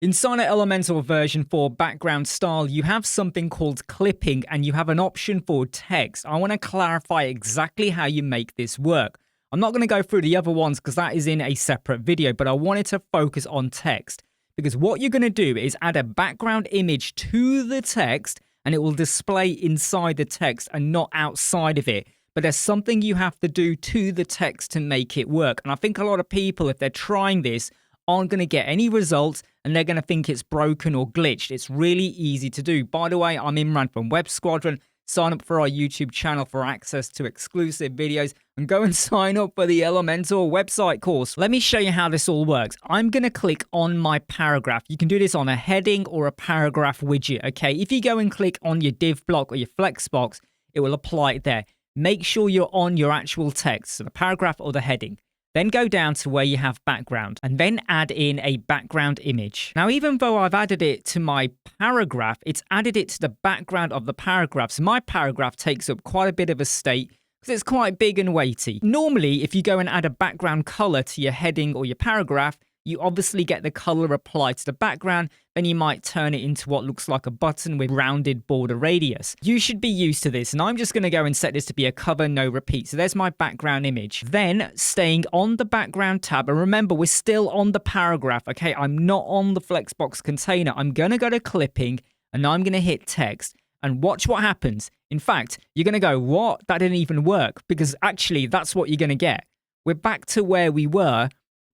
Inside Elementor version 4 background style, you have something called clipping and you have an option for text. I want to clarify exactly how you make this work. I'm not going to go through the other ones because that is in a separate video, but I wanted to focus on text because what you're going to do is add a background image to the text and it will display inside the text and not outside of it. But there's something you have to do to the text to make it work. And I think a lot of people, if they're trying this, aren't going to get any results and they're going to think it's broken or glitched. It's really easy to do. By the way, I'm Imran from Squadron. Sign up for our YouTube channel for access to exclusive videos and go and sign up for the Elementor website course. Let me show you how this all works. I'm going to click on my paragraph. You can do this on a heading or a paragraph widget, okay? If you go and click on your div block or your flex box, it will apply it there. Make sure you're on your actual text, so the paragraph or the heading. Then go down to where you have background and then add in a background image. Now, even though I've added it to my paragraph, it's added it to the background of the paragraph. So my paragraph takes up quite a bit of a state because it's quite big and weighty. Normally, if you go and add a background color to your heading or your paragraph, you obviously get the color applied to the background, then you might turn it into what looks like a button with rounded border radius. You should be used to this, and I'm just going to go and set this to be a cover, no repeat. So there's my background image. Then, staying on the background tab, and remember, we're still on the paragraph, okay? I'm not on the Flexbox container. I'm going to go to clipping, and I'm going to hit text, and watch what happens. In fact, you're going to go, what? That didn't even work, because actually, that's what you're going to get. We're back to where we were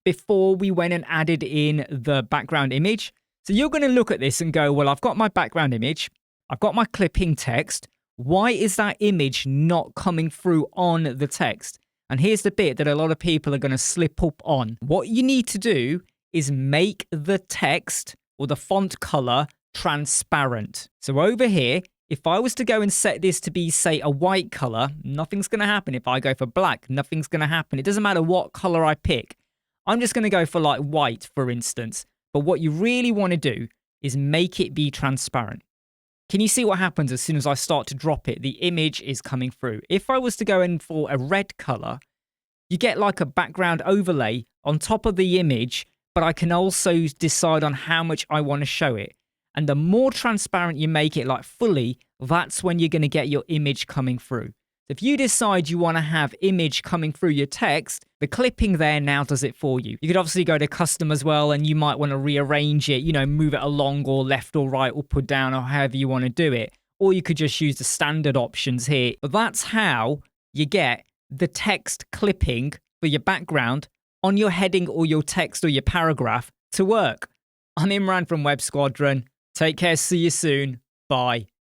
before we went and added in the background image. So you're going to look at this and go, well, I've got my background image. I've got my clipping text. Why is that image not coming through on the text? And here's the bit that a lot of people are going to slip up on. What you need to do is make the text or the font color transparent. So over here, if I was to go and set this to be, say, a white color, nothing's going to happen. If I go for black, nothing's going to happen. It doesn't matter what color I pick. I'm just going to go for like white, for instance. But what you really want to do is make it be transparent. Can you see what happens as soon as I start to drop it? The image is coming through. If I was to go in for a red color, you get like a background overlay on top of the image, but I can also decide on how much I want to show it. And the more transparent you make it, like fully, that's when you're going to get your image coming through. If you decide you want to have image coming through your text, the clipping there now does it for you. You could obviously go to custom as well, and you might want to rearrange it, move it along or left or right or put down or however you want to do it. Or you could just use the standard options here. But that's how you get the text clipping for your background on your heading or your text or your paragraph to work. I'm Imran from Squadron. Take care. See you soon. Bye.